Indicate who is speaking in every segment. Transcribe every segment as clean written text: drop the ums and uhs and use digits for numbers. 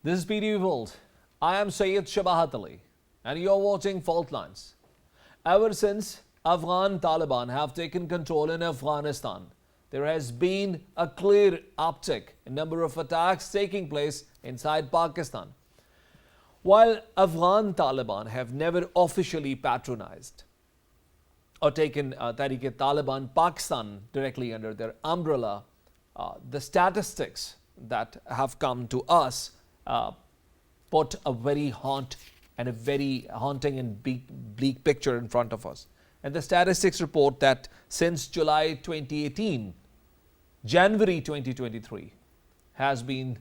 Speaker 1: This is PTV World. I am Syed Shabahat Ali and you're watching Fault Lines. Ever since Afghan Taliban have taken control in Afghanistan, there has been a clear uptick in number of attacks taking place inside Pakistan. While Afghan Taliban have never officially patronized or taken Taliban Pakistan directly under their umbrella, the statistics that have come to us put a very haunting and bleak picture in front of us. And the statistics report that since July 2018, January 2023 has been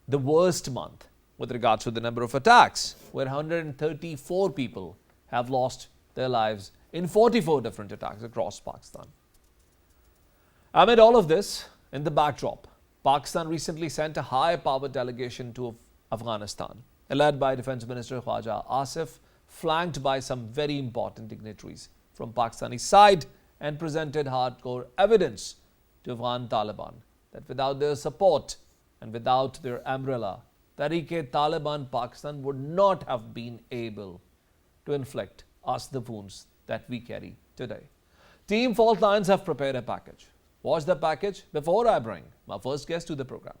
Speaker 1: the worst month with regards to the number of attacks, where 134 people have lost their lives in 44 different attacks across Pakistan. Amid all of this, in the backdrop, Pakistan recently sent a high-powered delegation to Afghanistan, led by Defence Minister Khwaja Asif, flanked by some very important dignitaries from Pakistani side, and presented hardcore evidence to Afghan Taliban that without their support and without their umbrella, Taliban Pakistan would not have been able to inflict us the wounds that we carry today. Team Fault Lines have prepared a package. Watch the package before I bring my first guest to the program.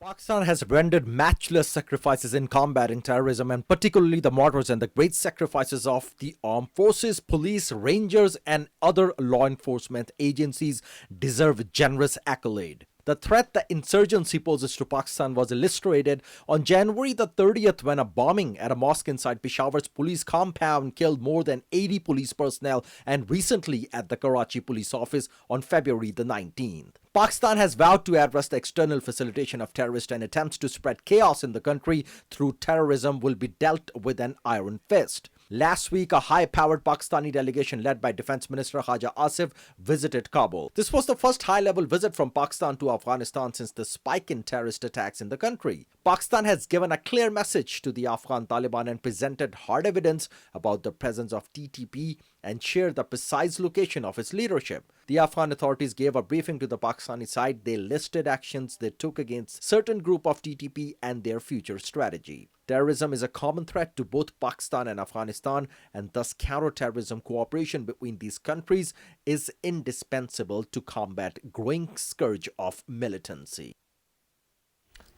Speaker 2: Pakistan has rendered matchless sacrifices in combating terrorism, and particularly the martyrs and the great sacrifices of the armed forces, police, rangers and other law enforcement agencies deserve generous accolade. The threat the insurgency poses to Pakistan was illustrated on January the 30th when a bombing at a mosque inside Peshawar's police compound killed more than 80 police personnel, and recently at the Karachi police office on February the 19th. Pakistan has vowed to address the external facilitation of terrorists, and attempts to spread chaos in the country through terrorism will be dealt with an iron fist. Last week, a high-powered Pakistani delegation led by Defence Minister Khwaja Asif visited Kabul. This was the first high-level visit from Pakistan to Afghanistan since the spike in terrorist attacks in the country. Pakistan has given a clear message to the Afghan Taliban and presented hard evidence about the presence of TTP and shared the precise location of its leadership. The Afghan authorities gave a briefing to the Pakistani side. They listed actions they took against certain group of TTP and their future strategy. Terrorism is a common threat to both Pakistan and Afghanistan, and thus counter-terrorism cooperation between these countries is indispensable to combat growing scourge of militancy.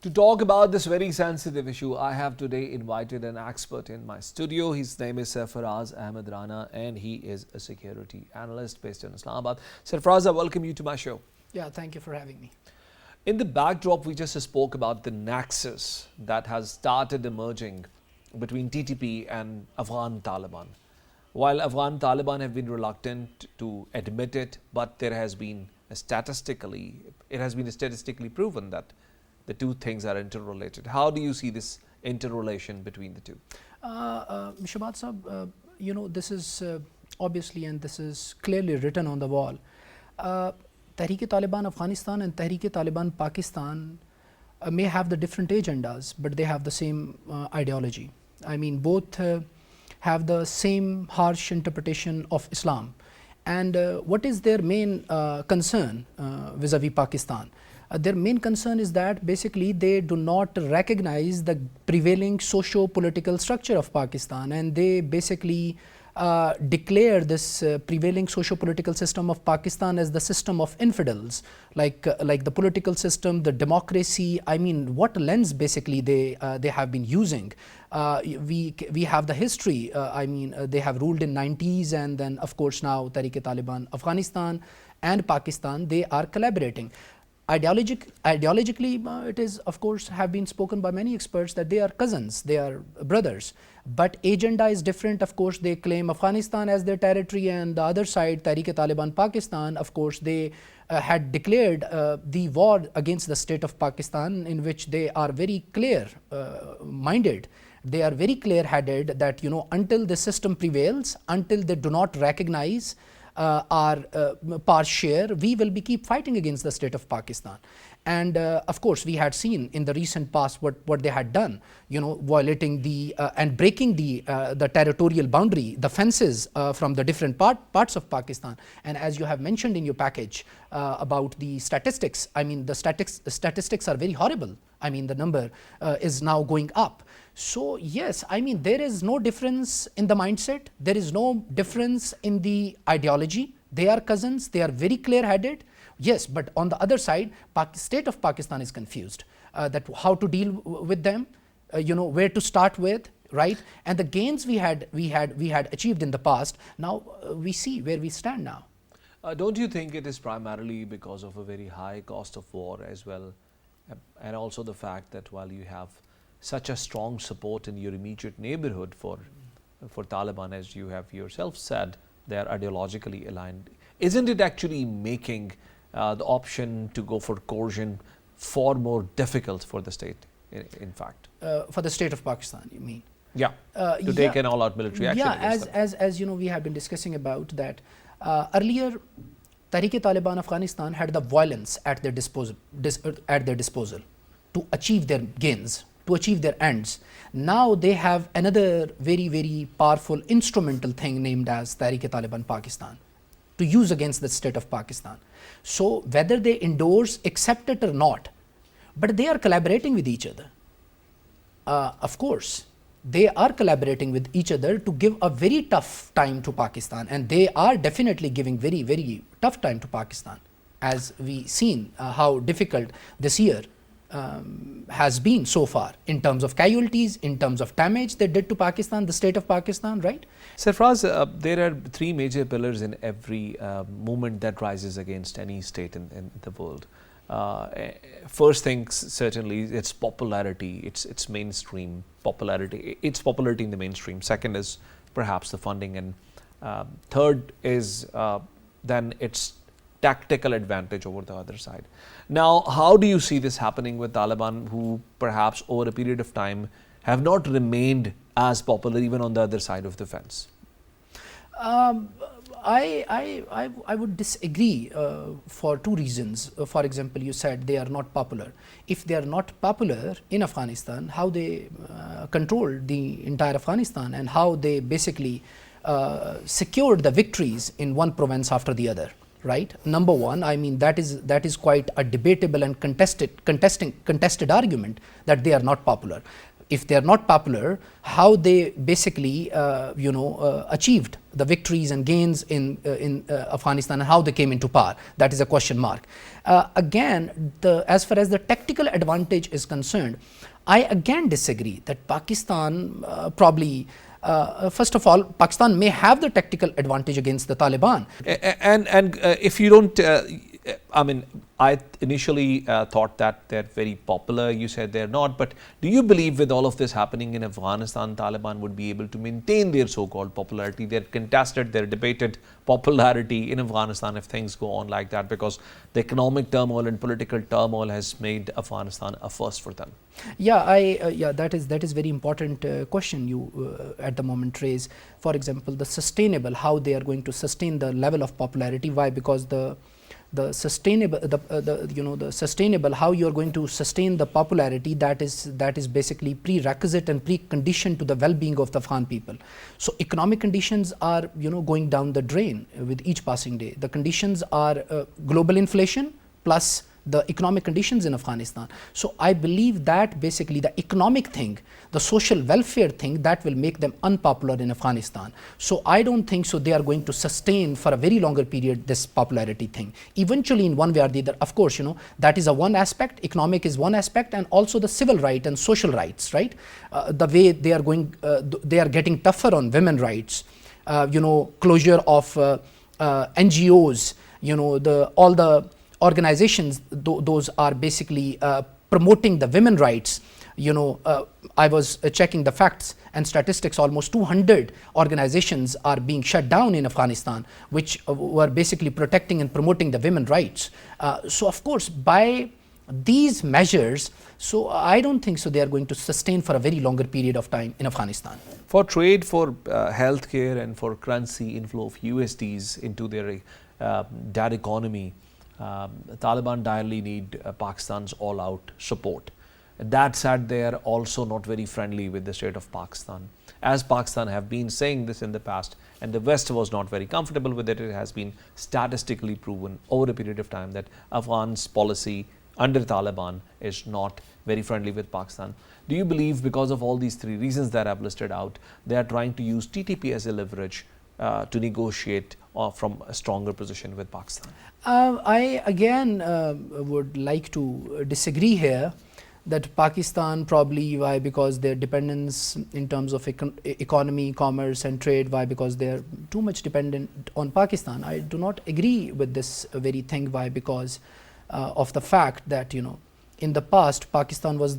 Speaker 1: To talk about this very sensitive issue, I have today invited an expert in my studio. His name is Sarfaraz Ahmed Rana, and he is a security analyst based in Islamabad. Sarfaraz, I welcome you to my show.
Speaker 3: Yeah, thank you for having me.
Speaker 1: In the backdrop, we just spoke about the nexus that has started emerging between TTP and Afghan Taliban. While Afghan Taliban have been reluctant to admit it, but it has been statistically proven that the two things are interrelated. How do you see this interrelation between the two?
Speaker 3: Shabahat Sahab, this is obviously, and this is clearly written on the wall. Tehreek-e-Taliban Afghanistan and Tehreek-e-Taliban Pakistan may have the different agendas, but they have the same ideology. I mean, both have the same harsh interpretation of Islam. And what is their main concern vis-a-vis Pakistan? Their main concern is that basically they do not recognize the prevailing socio-political structure of Pakistan, and they basically declare this prevailing socio-political system of Pakistan as the system of infidels, like the political system, the democracy. I mean, what lens basically they have been using. We have the history. They have ruled in 90s, and then of course now Tehreek-e-Taliban Afghanistan and Pakistan, they are collaborating. Ideologically, it is, of course, have been spoken by many experts that they are cousins, they are brothers. But agenda is different. Of course, they claim Afghanistan as their territory, and the other side, Tehreek-e-Taliban Pakistan, of course, they had declared the war against the state of Pakistan, in which they are very clear-minded. They are very clear-headed that, until the system prevails, until they do not recognize our par share, we will be keep fighting against the state of Pakistan. And of course, we had seen in the recent past what they had done, violating the and breaking the territorial boundary, the fences from the different parts of Pakistan. And as you have mentioned in your package about the statistics, I mean, the statistics are very horrible. I mean, the number is now going up. So yes, I mean, there is no difference in the mindset. There is no difference in the ideology. They are cousins. They are very clear-headed. Yes, but on the other side, state of Pakistan is confused that how to deal with them, where to start with, right? And the gains we had achieved in the past. Now we see where we stand now.
Speaker 1: Don't you think it is primarily because of a very high cost of war as well, and also the fact that while you have such a strong support in your immediate neighborhood for Taliban, as you have yourself said, they are ideologically aligned, isn't it actually making the option to go for coercion far more difficult for the state, in fact?
Speaker 3: For the state of Pakistan, you mean?
Speaker 1: Yeah, to take an all-out military action.
Speaker 3: Yeah, as you know, we have been discussing about that. Earlier, Tehreek-e-Taliban Afghanistan had the violence at their disposal to achieve their gains, to achieve their ends. Now they have another very, very powerful instrumental thing named as Tehreek-e-Taliban Pakistan to use against the state of Pakistan. So whether they endorse, accept it or not, but they are collaborating with each other. Of course, they are collaborating with each other to give a very tough time to Pakistan, and they are definitely giving very, very tough time to Pakistan, as we seen how difficult this year has been so far in terms of casualties, in terms of damage they did to Pakistan, the state of Pakistan, right?
Speaker 1: Sarfraz, there are three major pillars in every movement that rises against any state in the world. First thing, certainly, it's popularity, it's mainstream popularity, it's popularity in the mainstream. Second is perhaps the funding, and third is then its tactical advantage over the other side. Now, how do you see this happening with Taliban, who perhaps over a period of time have not remained as popular even on the other side of the fence?
Speaker 3: I would disagree for two reasons. For example, you said they are not popular. If they are not popular in Afghanistan, how they controlled the entire Afghanistan and how they basically secured the victories in one province after the other, right? Number one, I mean, that is quite a debatable and contested argument that they are not popular. If they are not popular, how they basically achieved the victories and gains in Afghanistan and how they came into power, that is a question mark. Again, as far as the tactical advantage is concerned, I again disagree that Pakistan probably first of all, Pakistan may have the tactical advantage against the Taliban.
Speaker 1: And if you don't, I mean, I initially thought that they're very popular. You said they're not. But do you believe with all of this happening in Afghanistan, Taliban would be able to maintain their so-called popularity, their contested, their debated popularity in Afghanistan if things go on like that? Because the economic turmoil and political turmoil has made Afghanistan a first for them.
Speaker 3: Yeah, that is very important question you at the moment raise. For example, the sustainable, how they are going to sustain the level of popularity. Why? Because the sustainable, the sustainable, how you are going to sustain the popularity, that is basically prerequisite and precondition to the well-being of the Afghan people. So economic conditions are going down the drain with each passing day. The conditions are global inflation plus the economic conditions in Afghanistan. So I believe that basically the economic thing, the social welfare thing, that will make them unpopular in Afghanistan. So I don't think so they are going to sustain for a very longer period this popularity thing. Eventually, in one way or the other, of course, that is a one aspect, economic is one aspect, and also the civil right and social rights, right? The way they are going, they are getting tougher on women rights, closure of NGOs, all the organizations, those are basically promoting the women rights. I was checking the facts and statistics, almost 200 organizations are being shut down in Afghanistan, which were basically protecting and promoting the women rights. So of course, by these measures, so I don't think so they are going to sustain for a very longer period of time in Afghanistan.
Speaker 1: For trade, for healthcare, and for currency inflow of USDs into their dead economy, Taliban direly need Pakistan's all-out support. That said, they are also not very friendly with the state of Pakistan. As Pakistan have been saying this in the past, and the West was not very comfortable with it, it has been statistically proven over a period of time that Afghan's policy under Taliban is not very friendly with Pakistan. Do you believe because of all these three reasons that I've listed out, they are trying to use TTP as a leverage to negotiate from a stronger position with Pakistan?
Speaker 3: I again would like to disagree here that Pakistan probably, why, because their dependence in terms of economy, commerce and trade, why, because they are too much dependent on Pakistan. I do not agree with this very thing. Why? Because of the fact that, you know, in the past Pakistan was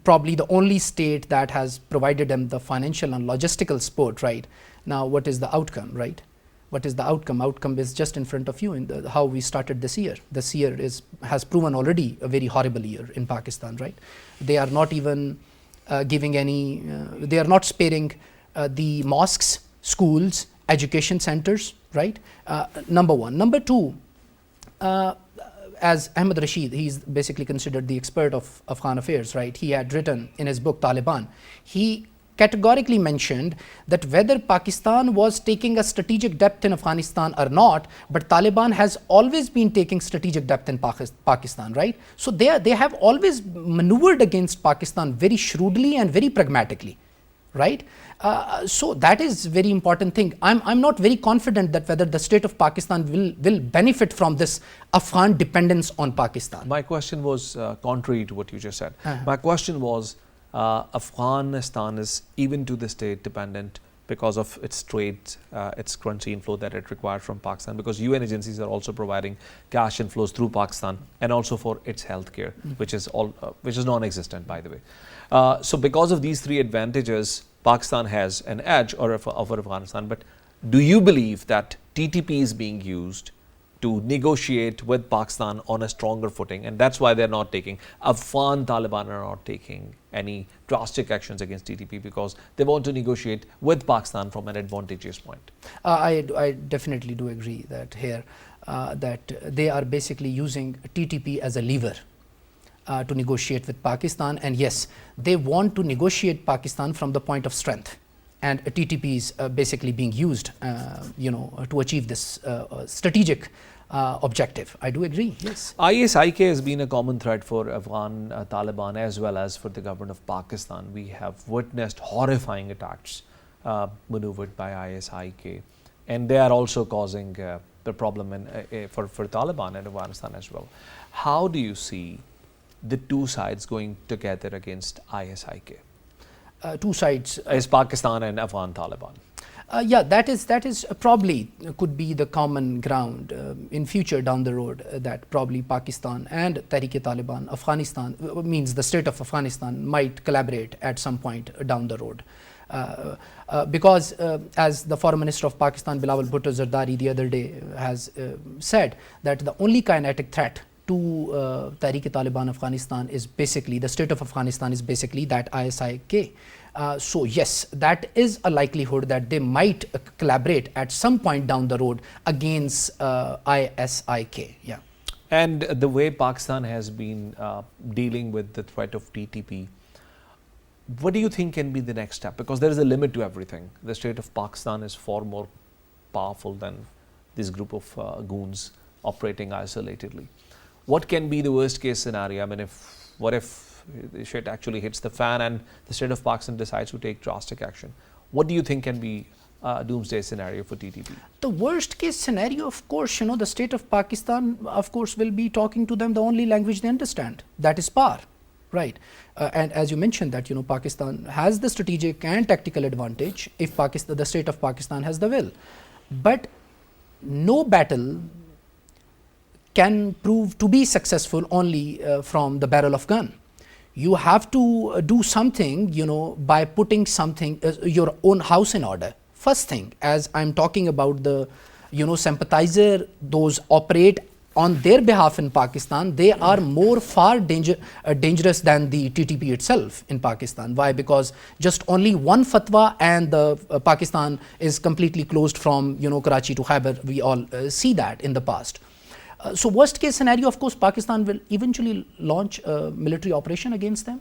Speaker 3: probably the only state that has provided them the financial and logistical support, right? Now what is the outcome, right? What is the outcome? Outcome is just in front of you in how we started this year. This year has proven already a very horrible year in Pakistan, right? They are not even giving any, they are not sparing the mosques, schools, education centers, right? Number one. Number two, as Ahmed Rashid, he's basically considered the expert of Afghan affairs, right? He had written in his book Taliban, he categorically mentioned that whether Pakistan was taking a strategic depth in Afghanistan or not, but Taliban has always been taking strategic depth in Pakistan, right? So they have always maneuvered against Pakistan very shrewdly and very pragmatically, right? So that is very important thing. I'm not very confident that whether the state of Pakistan will benefit from this Afghan dependence on Pakistan.
Speaker 1: My question was contrary to what you just said. My question was, Afghanistan is even to this day dependent because of its trade, its currency inflow that it requires from Pakistan, because UN agencies are also providing cash inflows through Pakistan, and also for its healthcare, which is non-existent, by the way. So because of these three advantages, Pakistan has an edge over Afghanistan. But do you believe that TTP is being used to negotiate with Pakistan on a stronger footing, and that's why they're not taking, Afghan Taliban are not taking any drastic actions against TTP because they want to negotiate with Pakistan from an advantageous point?
Speaker 3: I definitely do agree that here that they are basically using TTP as a lever to negotiate with Pakistan, and yes, they want to negotiate Pakistan from the point of strength, and TTP is basically being used to achieve this strategic objective. I do agree, yes.
Speaker 1: ISIK has been a common threat for Afghan Taliban as well as for the government of Pakistan. We have witnessed horrifying attacks maneuvered by ISIK, and they are also causing the problem for Taliban and Afghanistan as well. How do you see the two sides going together against ISIK?
Speaker 3: Two sides
Speaker 1: is Pakistan and Afghan Taliban.
Speaker 3: Yeah, that is probably could be the common ground in future down the road, that probably Pakistan and Tehrik-e-Taliban, Afghanistan, means the state of Afghanistan, might collaborate at some point down the road. Because as the Foreign Minister of Pakistan, Bilawal Bhutto Zardari, the other day has said that the only kinetic threat to Tehrik-e-Taliban Afghanistan is basically, the state of Afghanistan is basically that ISIK. So yes, that is a likelihood that they might collaborate at some point down the road against ISIK. Yeah.
Speaker 1: And the way Pakistan has been dealing with the threat of TTP, what do you think can be the next step? Because there is a limit to everything. The state of Pakistan is far more powerful than this group of goons operating isolatedly. What can be the worst case scenario? I mean, what if the shit actually hits the fan and the state of Pakistan decides to take drastic action? What do you think can be a doomsday scenario for TTP?
Speaker 3: The worst case scenario, of course, the state of Pakistan, of course, will be talking to them the only language they understand, that is power, right? And as you mentioned that, Pakistan has the strategic and tactical advantage if the state of Pakistan has the will. But no battle can prove to be successful only from the barrel of gun. You have to do something, by putting something, your own house in order. First thing, as I'm talking about the, sympathizer, those operate on their behalf in Pakistan, they are far dangerous than the TTP itself in Pakistan. Why? Because just only one fatwa and the Pakistan is completely closed from, Karachi to Khyber. We all see that in the past. So worst case scenario, of course, Pakistan will eventually launch a military operation against them,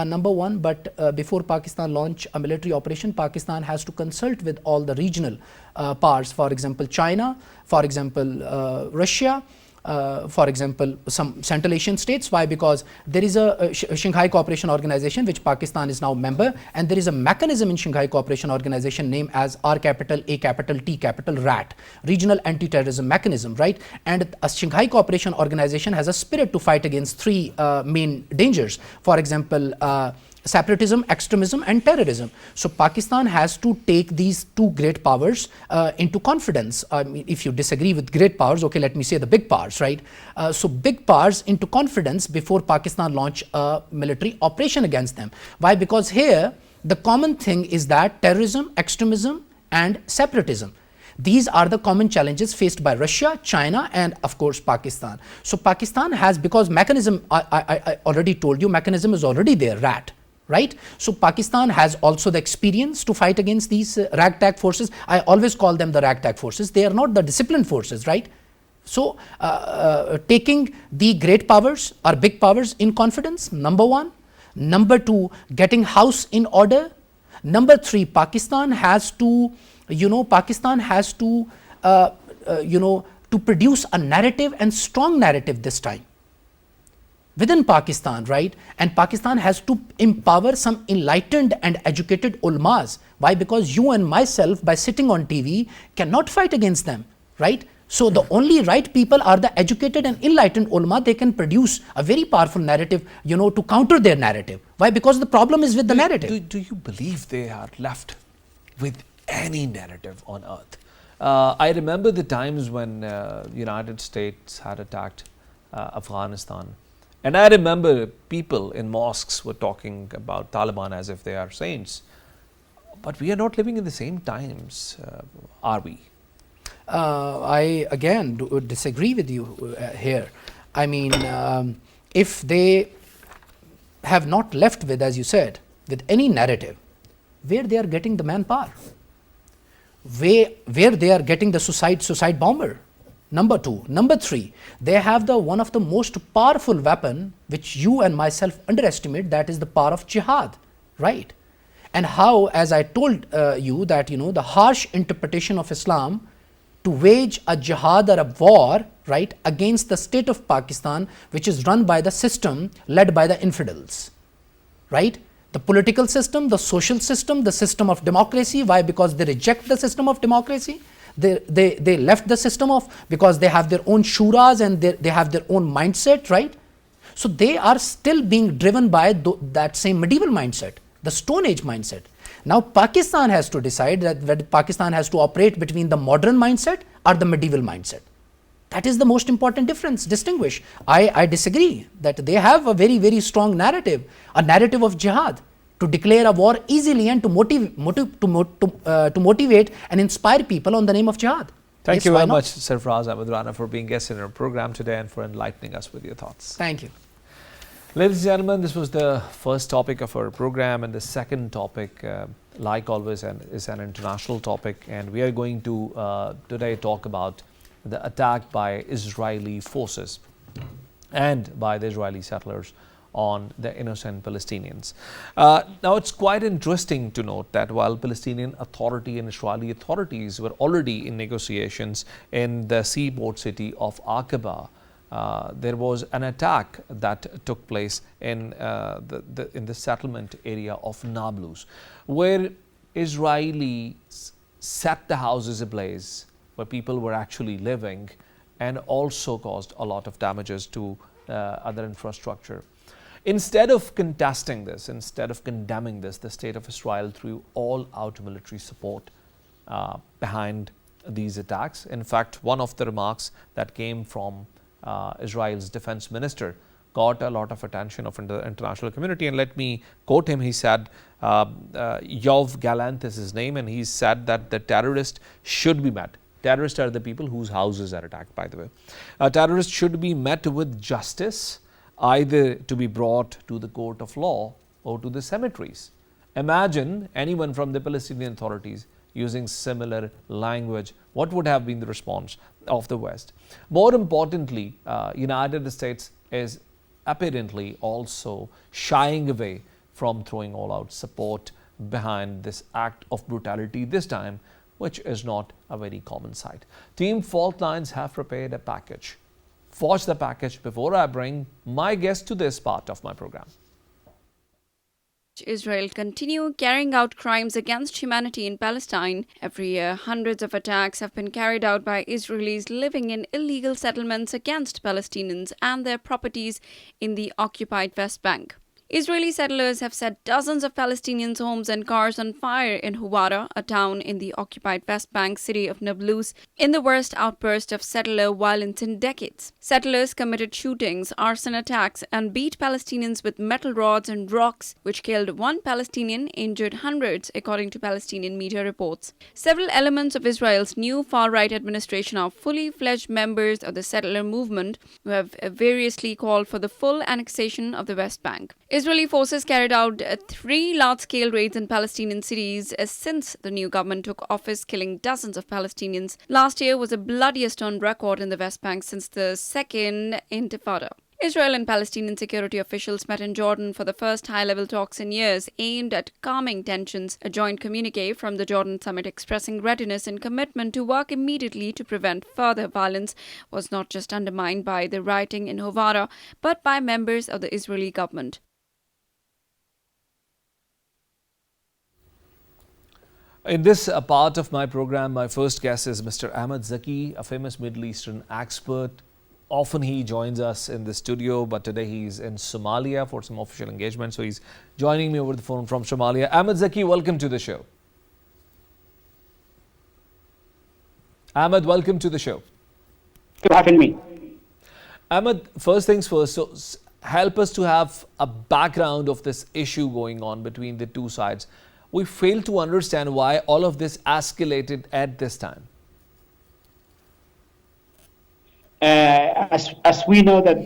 Speaker 3: number one. But before Pakistan launch a military operation, Pakistan has to consult with all the regional powers, for example, China, for example, Russia, for example, some Central Asian states. Why? Because there is a Shanghai Cooperation Organization which Pakistan is now member, and there is a mechanism in Shanghai Cooperation Organization named as R capital A capital T capital RAT, Regional Anti-Terrorism Mechanism, right? And a Shanghai Cooperation Organization has a spirit to fight against three main dangers. For example, separatism, extremism and terrorism. So Pakistan has to take these two great powers into confidence. I mean, if you disagree with great powers, okay, let me say the big powers, right? So big powers into confidence before Pakistan launch a military operation against them. Why? Because here the common thing is that terrorism, extremism and separatism. These are the common challenges faced by Russia, China and of course Pakistan. So Pakistan has, because mechanism, I already told you, mechanism is already there, RAT. Right? So Pakistan has also the experience to fight against these ragtag forces. I always call them the ragtag forces. They are not the disciplined forces, right? So taking the great powers or big powers in confidence, number one. Number two, getting house in order. Number three, Pakistan has to, to produce a narrative and strong narrative this time within Pakistan, right? And Pakistan has to empower some enlightened and educated ulmas. Why? Because you and myself, by sitting on TV, cannot fight against them, right? So the only right people are the educated and enlightened ulama. They can produce a very powerful narrative, to counter their narrative. Why? Because the problem is with the narrative.
Speaker 1: Do you believe they are left with any narrative on earth? I remember the times when United States had attacked Afghanistan. And I remember people in mosques were talking about Taliban as if they are saints. But we are not living in the same times, are we?
Speaker 3: I again disagree with you here. I mean, if they have not left with, as you said, with any narrative, where they are getting the manpower, where they are getting the suicide bomber. Number two. Number three, they have one of the most powerful weapon which you and myself underestimate, that is the power of jihad, right? And how, as I told you, that the harsh interpretation of Islam to wage a jihad or a war, right, against the state of Pakistan, which is run by the system led by the infidels, right? The political system, the social system, the system of democracy. Why? Because they reject the system of democracy. They left the system because they have their own shuras and they have their own mindset, right? So they are still being driven by that same medieval mindset, the Stone Age mindset. Now Pakistan has to decide that whether Pakistan has to operate between the modern mindset or the medieval mindset. That is the most important difference, distinguish. I disagree that they have a very, very strong narrative, a narrative of jihad, to declare a war easily and to motivate and inspire people on the name of jihad.
Speaker 1: Thank you very much, Sarfraz Ahmed Rana, for being guest in our program today and for enlightening us with your thoughts.
Speaker 3: Thank you.
Speaker 1: Ladies and gentlemen, this was the first topic of our program, and the second topic, like always, is an international topic, and we are going to today talk about the attack by Israeli forces and by the Israeli settlers on the innocent Palestinians. Now, it's quite interesting to note that while Palestinian Authority and Israeli authorities were already in negotiations in the seaport city of Aqaba, there was an attack that took place in the settlement area of Nablus, where Israelis set the houses ablaze where people were actually living, and also caused a lot of damages to other infrastructure. Instead of contesting this, instead of condemning this, the state of Israel threw all out military support behind these attacks. In fact, one of the remarks that came from Israel's defense minister got a lot of attention of the international community, and let me quote him. He said, Yoav Gallant is his name, and he said that the terrorists should be met. Terrorists are the people whose houses are attacked, by the way. Terrorists should be met with justice, either to be brought to the court of law or to the cemeteries. Imagine anyone from the Palestinian authorities using similar language. What would have been the response of the West? More importantly, United States is apparently also shying away from throwing all out support behind this act of brutality, this time, which is not a very common sight. Team Fault Lines have prepared a package watch the package before I bring my guest to this part of my program.
Speaker 4: Israel continue carrying out crimes against humanity in Palestine. Every year, hundreds of attacks have been carried out by Israelis living in illegal settlements against Palestinians and their properties in the occupied West Bank. Israeli settlers have set dozens of Palestinians' homes and cars on fire in Huwara, a town in the occupied West Bank city of Nablus, in the worst outburst of settler violence in decades. Settlers committed shootings, arson attacks, and beat Palestinians with metal rods and rocks, which killed one Palestinian, injured hundreds, according to Palestinian media reports. Several elements of Israel's new far-right administration are fully fledged members of the settler movement, who have variously called for the full annexation of the West Bank. Israeli forces carried out 3 large-scale raids in Palestinian cities since the new government took office, killing dozens of Palestinians. Last year was the bloodiest on record in the West Bank since the Second Intifada. Israel and Palestinian security officials met in Jordan for the first high-level talks in years aimed at calming tensions. A joint communique from the Jordan summit expressing readiness and commitment to work immediately to prevent further violence was not just undermined by the rioting in Huwara, but by members of the Israeli government.
Speaker 1: In this part of my program, my first guest is Mr. Ahmed Zaki, a famous Middle Eastern expert. Often he joins us in the studio, but today he's in Somalia for some official engagement. So he's joining me over the phone from Somalia. Ahmed Zaki, welcome to the show. Ahmed, welcome to the show.
Speaker 5: Thank you for having me.
Speaker 1: Ahmed, first things first, so help us to have a background of this issue going on between the two sides. We fail to understand why all of this escalated at this time.
Speaker 5: As we know that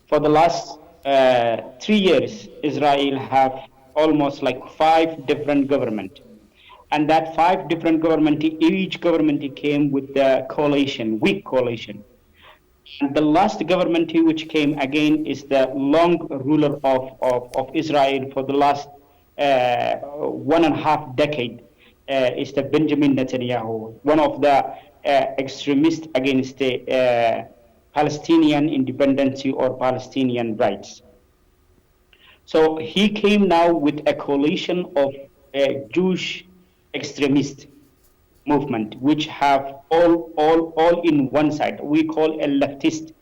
Speaker 5: for the last 3 years, Israel have almost like 5 different government, and that 5 different government, each government came with the coalition, weak coalition. And the last government which came again is the long ruler of Israel for the last 1.5 decade, is the Benjamin Netanyahu, one of the extremists against the Palestinian independence or Palestinian rights. So he came now with a coalition of Jewish extremist movement, which have all in one side. We call a leftist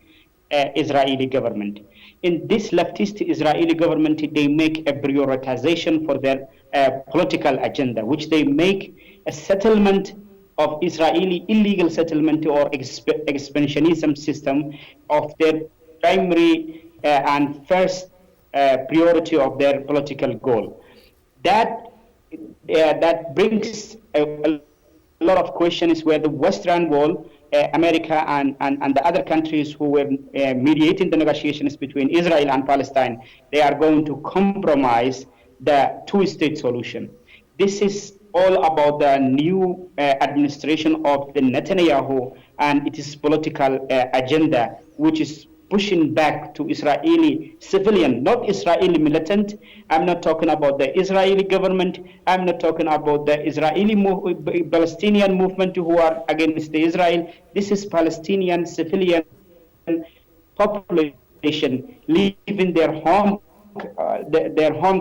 Speaker 5: Israeli government. In this leftist Israeli government, they make a prioritization for their political agenda, which they make a settlement of Israeli illegal settlement or expansionism system of their primary and first priority of their political goal. That brings a lot of questions where the Western world, America and the other countries who were mediating the negotiations between Israel and Palestine, they are going to compromise the two-state solution. This is all about the new administration of the Netanyahu and its political agenda, which is pushing back to Israeli civilian, not Israeli militant. I'm not talking about the Israeli government. I'm not talking about the Israeli Palestinian movement who are against the Israel. This is Palestinian civilian population leaving their home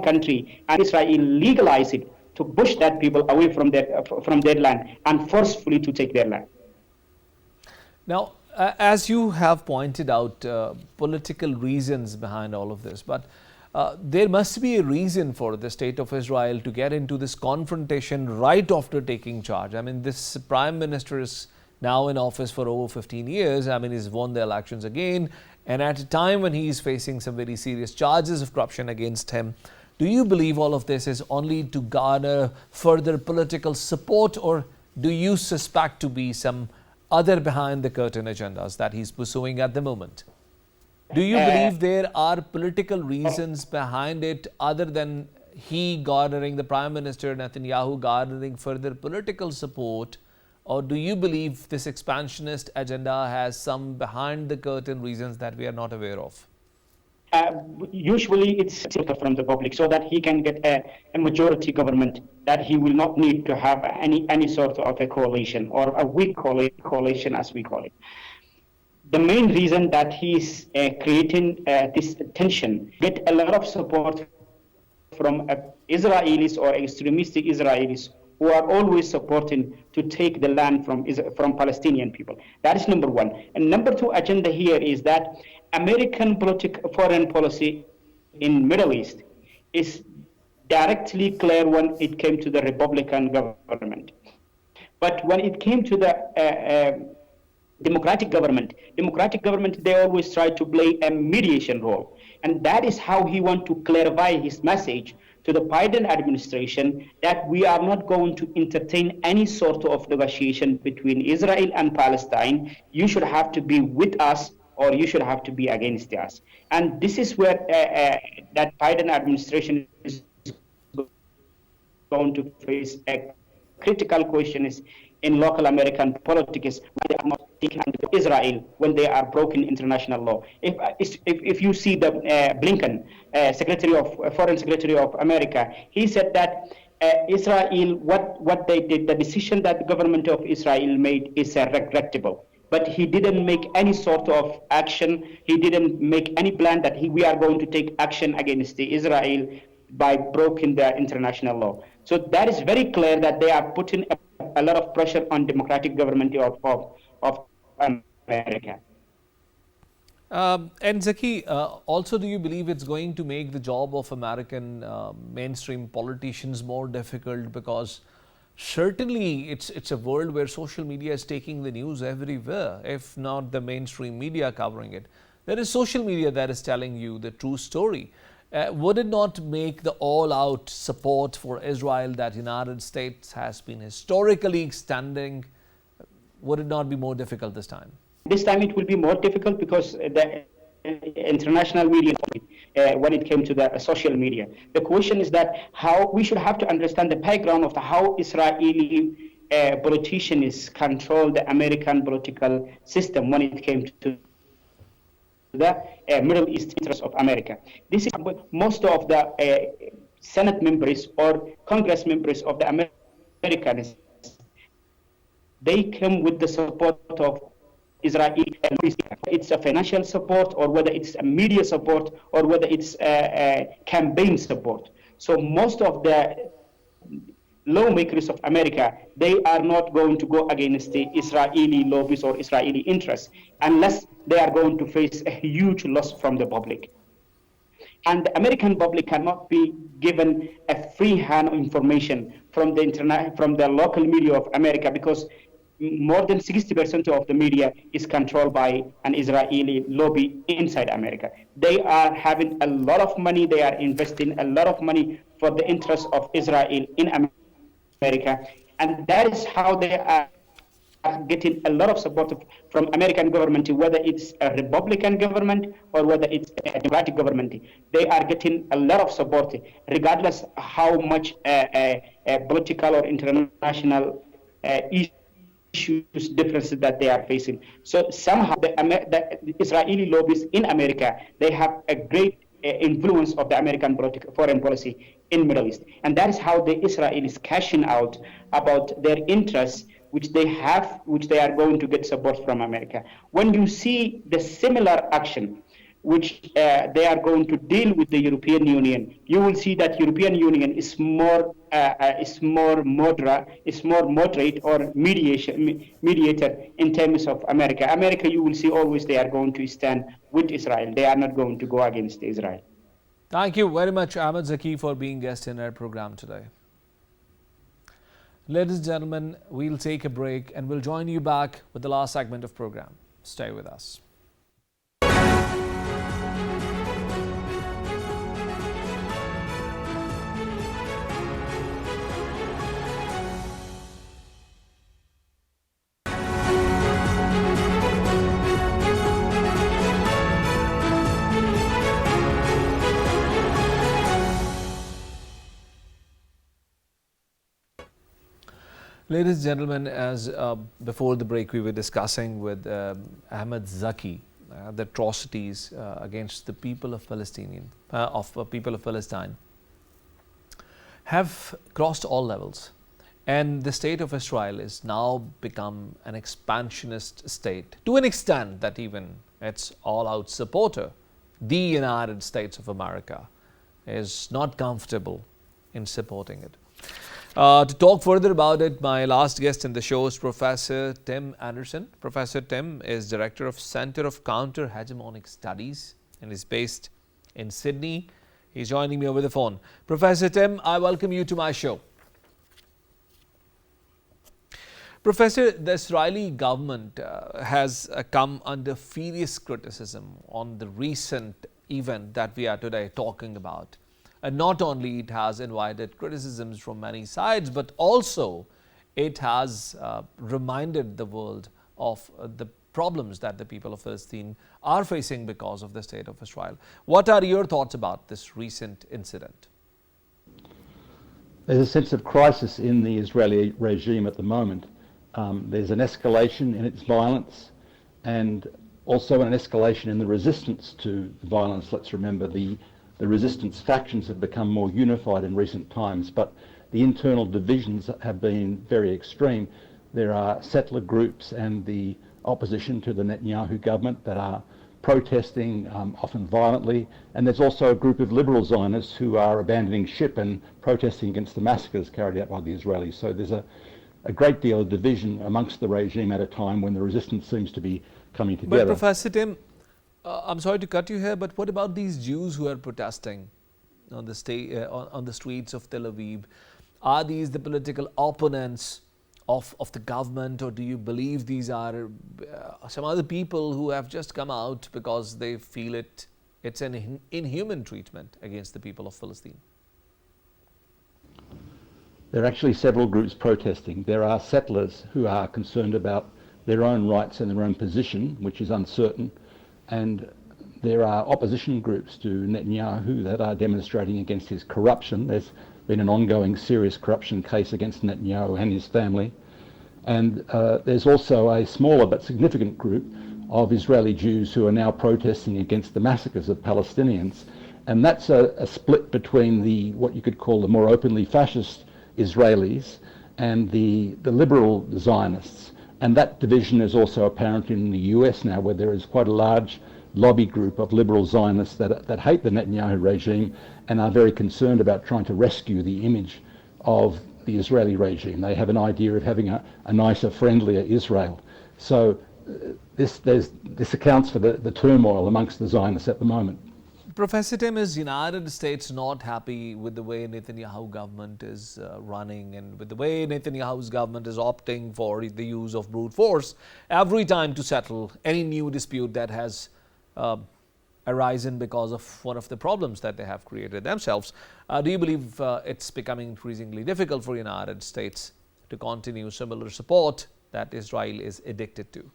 Speaker 5: country, and Israel legalize it to push that people away from their land and forcefully to take their land.
Speaker 1: Now, as you have pointed out, political reasons behind all of this, but there must be a reason for the state of Israel to get into this confrontation right after taking charge. I mean, this prime minister is now in office for over 15 years. I mean, he's won the elections again, and at a time when he is facing some very serious charges of corruption against him. Do you believe all of this is only to garner further political support, or do you suspect to be some other behind the curtain agendas that he's pursuing at the moment? Do you believe there are political reasons behind it other than he garnering, the Prime Minister Netanyahu garnering further political support, or do you believe this expansionist agenda has some behind the curtain reasons that we are not aware of?
Speaker 5: Usually it's from the public so that he can get a majority government, that he will not need to have any sort of a coalition or a weak coalition as we call it. the main reason that he's creating this tension, get a lot of support from Israelis or extremistic Israelis who are always supporting to take the land from Palestinian people. That is number one. And number two agenda here is that American foreign policy in Middle East is directly clear when it came to the Republican government. But when it came to the democratic government, they always try to play a mediation role. And that is how he wants to clarify his message to the Biden administration that we are not going to entertain any sort of negotiation between Israel and Palestine. You should have to be with us or you should have to be against us. And this is where that Biden administration is going to face a critical question is in local American politics when they are not taking Israel when they are broken international law. If you see the Blinken, Foreign Secretary of America, he said that Israel, what they did, the decision that the government of Israel made is regrettable. But he didn't make any sort of action. He didn't make any plan that we are going to take action against Israel by breaking the international law. So that is very clear that they are putting a lot of pressure on democratic government of America.
Speaker 1: And Zaki, also do you believe it's going to make the job of American mainstream politicians more difficult, because certainly it's a world where social media is taking the news everywhere, if not the mainstream media covering it. There is social media that is telling you the true story. Would it not make the all-out support for Israel that United States has been historically extending, would it not be more difficult this time?
Speaker 5: This time it will be more difficult because the international media, when it came to the social media. The question is that how we should have to understand the background of how Israeli politicians control the American political system when it came to the Middle East interests of America. This is most of the Senate members or Congress members of the Americans. They come with the support of Israel. It's a financial support, or whether it's a media support, or whether it's a campaign support. So most of the lawmakers of America, they are not going to go against the Israeli lobbies or Israeli interests unless they are going to face a huge loss from the public. And the American public cannot be given a free hand information from the local media of America, because more than 60% of the media is controlled by an Israeli lobby inside America. They are having a lot of money. They are investing a lot of money for the interests of Israel in America. And that is how they are getting a lot of support from American government, whether it's a Republican government or whether it's a Democratic government. They are getting a lot of support, regardless how much political or international issues, differences that they are facing. So somehow the Israeli lobbies in America, they have a great influence of the American foreign policy in Middle East. And that is how the Israelis cashing out about their interests, which they are going to get support from America. When you see the similar action, which they are going to deal with the European Union, you will see that European Union is more moderate or mediator in terms of America. America, you will see always they are going to stand with Israel. They are not going to go against Israel.
Speaker 1: Thank you very much, Ahmed Zaki, for being guest in our program today. Ladies and gentlemen, we'll take a break and we'll join you back with the last segment of program. Stay with us. Ladies and gentlemen, as before the break we were discussing with Ahmed Zaki, the atrocities against the people of Palestine have crossed all levels. And the state of Israel is now become an expansionist state to an extent that even its all-out supporter, the United States of America, is not comfortable in supporting it. To talk further about it, my last guest in the show is Professor Tim Anderson. Professor Tim is Director of Center of Counter-Hegemonic Studies and is based in Sydney. He's joining me over the phone. Professor Tim, I welcome you to my show. Professor, the Israeli government has come under furious criticism on the recent event that we are today talking about. And not only it has invited criticisms from many sides, but also it has reminded the world of the problems that the people of Palestine are facing because of the state of Israel. What are your thoughts about this recent incident?
Speaker 6: There's a sense of crisis in the Israeli regime at the moment. There's an escalation in its violence and also an escalation in the resistance to the violence. Let's remember the resistance factions have become more unified in recent times, but the internal divisions have been very extreme. There are settler groups and the opposition to the Netanyahu government that are protesting, often violently, and there's also a group of liberal Zionists who are abandoning ship and protesting against the massacres carried out by the Israelis. So there's a great deal of division amongst the regime at a time when the resistance seems to be coming together.
Speaker 1: But Professor Tim, I'm sorry to cut you here, but what about these Jews who are protesting on the on the streets of Tel Aviv? Are these the political opponents of the government, or do you believe these are some other people who have just come out because they feel it's an inhuman treatment against the people of Palestine?
Speaker 6: There are actually several groups protesting. There are settlers who are concerned about their own rights and their own position, which is uncertain. And there are opposition groups to Netanyahu that are demonstrating against his corruption. There's been an ongoing serious corruption case against Netanyahu and his family. And there's also a smaller but significant group of Israeli Jews who are now protesting against the massacres of Palestinians. And that's a split between the what you could call the more openly fascist Israelis and the liberal Zionists. And that division is also apparent in the US now, where there is quite a large lobby group of liberal Zionists that hate the Netanyahu regime and are very concerned about trying to rescue the image of the Israeli regime. They have an idea of having a nicer, friendlier Israel. So this accounts for the turmoil amongst the Zionists at the moment.
Speaker 1: Professor Tim, is United States not happy with the way Netanyahu government is running and with the way Netanyahu's government is opting for the use of brute force every time to settle any new dispute that has arisen because of one of the problems that they have created themselves? Do you believe it's becoming increasingly difficult for United States to continue similar support that Israel is addicted to?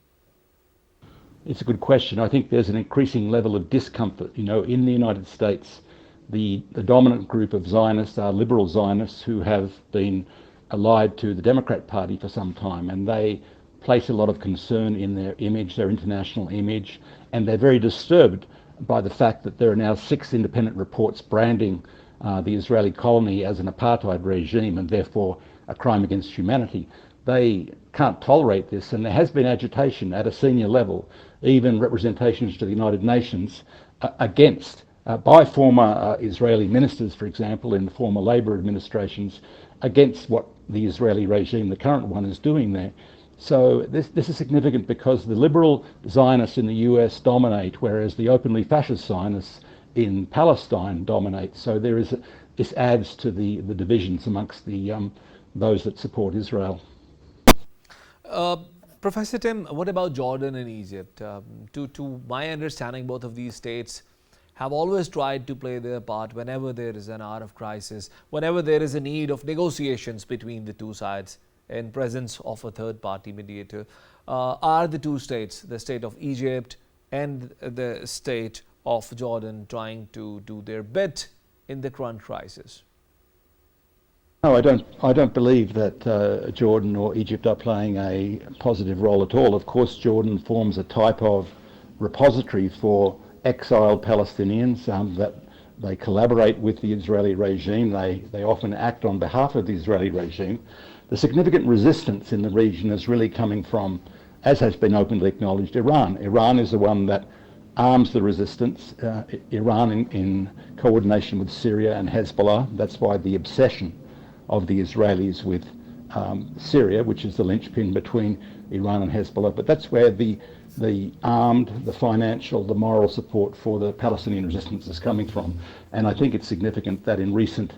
Speaker 6: It's a good question. I think there's an increasing level of discomfort. You know, in the United States, the dominant group of Zionists are liberal Zionists who have been allied to the Democrat Party for some time, and they place a lot of concern in their image, their international image, and they're very disturbed by the fact that there are now 6 independent reports branding the Israeli colony as an apartheid regime and therefore a crime against humanity. They can't tolerate this, and there has been agitation at a senior level, even representations to the United Nations against, by former Israeli ministers, for example, in the former Labour administrations, against what the Israeli regime, the current one, is doing there. So this is significant because the liberal Zionists in the US dominate, whereas the openly fascist Zionists in Palestine dominate. So this adds to the divisions amongst those that support Israel.
Speaker 1: Professor Tim, what about Jordan and Egypt? To my understanding, both of these states have always tried to play their part whenever there is an hour of crisis, whenever there is a need of negotiations between the two sides in presence of a third-party mediator. Are the two states, the state of Egypt and the state of Jordan, trying to do their bit in the current crisis?
Speaker 6: No, I don't believe that Jordan or Egypt are playing a positive role at all. Of course, Jordan forms a type of repository for exiled Palestinians that They collaborate with the Israeli regime. They often act on behalf of the Israeli regime. The significant resistance in the region is really coming from, as has been openly acknowledged, Iran. Iran is the one that arms the resistance. Iran in coordination with Syria and Hezbollah. That's why the obsession of the Israelis with Syria, which is the linchpin between Iran and Hezbollah. But that's where the armed, the financial, the moral support for the Palestinian resistance is coming from. And I think it's significant that in recent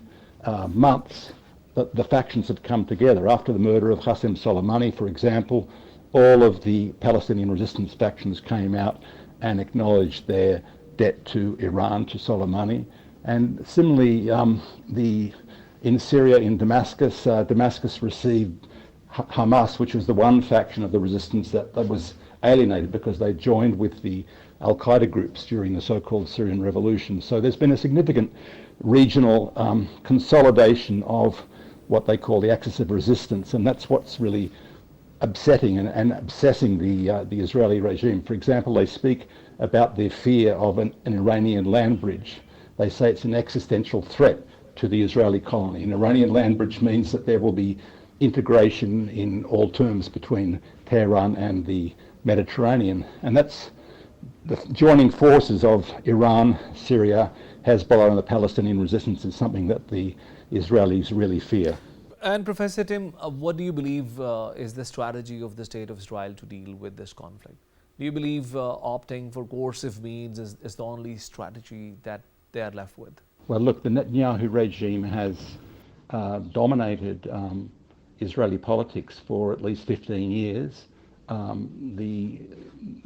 Speaker 6: months, the factions have come together. After the murder of Qasem Soleimani, for example, all of the Palestinian resistance factions came out and acknowledged their debt to Iran, to Soleimani. And similarly, in Syria, in Damascus, Damascus received Hamas, which was the one faction of the resistance that was alienated because they joined with the Al-Qaeda groups during the so-called Syrian revolution. So there's been a significant regional consolidation of what they call the axis of resistance, and that's what's really upsetting and obsessing the Israeli regime. For example, they speak about their fear of an Iranian land bridge. They say it's an existential threat to the Israeli colony. An Iranian land bridge means that there will be integration in all terms between Tehran and the Mediterranean, and that's the joining forces of Iran, Syria, Hezbollah and the Palestinian resistance is something that the Israelis really fear.
Speaker 1: And Professor Tim, what do you believe is the strategy of the state of Israel to deal with this conflict? Do you believe opting for coercive means is the only strategy that they are left with?
Speaker 6: Well, look, the Netanyahu regime has dominated Israeli politics for at least 15 years. The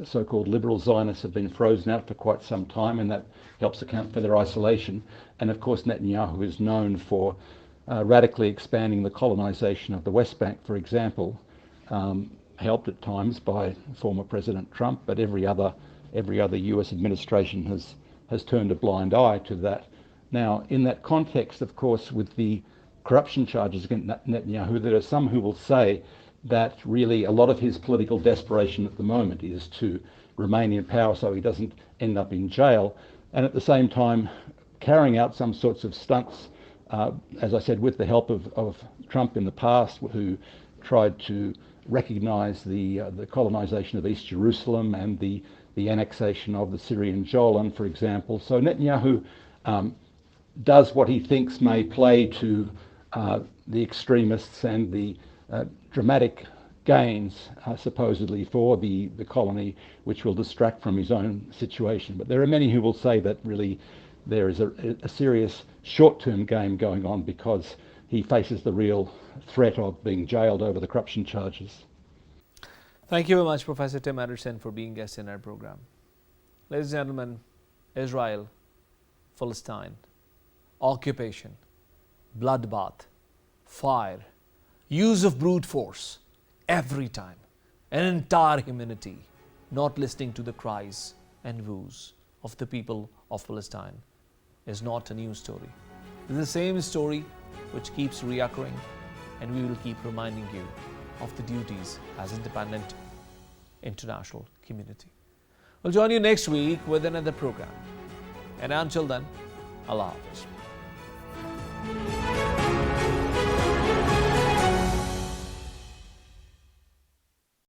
Speaker 6: so-called liberal Zionists have been frozen out for quite some time, and that helps account for their isolation. And of course, Netanyahu is known for radically expanding the colonization of the West Bank, for example, helped at times by former President Trump, but every other US administration has turned a blind eye to that. Now, in that context, of course, with the corruption charges against Netanyahu, there are some who will say that really a lot of his political desperation at the moment is to remain in power so he doesn't end up in jail, and at the same time carrying out some sorts of stunts, as I said, with the help of Trump in the past, who tried to recognize the colonization of East Jerusalem and the annexation of the Syrian Golan, for example. So Netanyahu does what he thinks may play to the extremists and the dramatic gains, supposedly, for the colony, which will distract from his own situation. But there are many who will say that really there is a serious short-term game going on because he faces the real threat of being jailed over the corruption charges.
Speaker 1: Thank you very much, Professor Tim Anderson, for being guest in our program. Ladies and gentlemen, Israel, Palestine, occupation, bloodbath, fire, use of brute force, every time, an entire humanity not listening to the cries and woes of the people of Palestine is not a new story. It is the same story which keeps reoccurring, and we will keep reminding you of the duties as independent international community. We'll join you next week with another program. And until then, Allah Hafiz.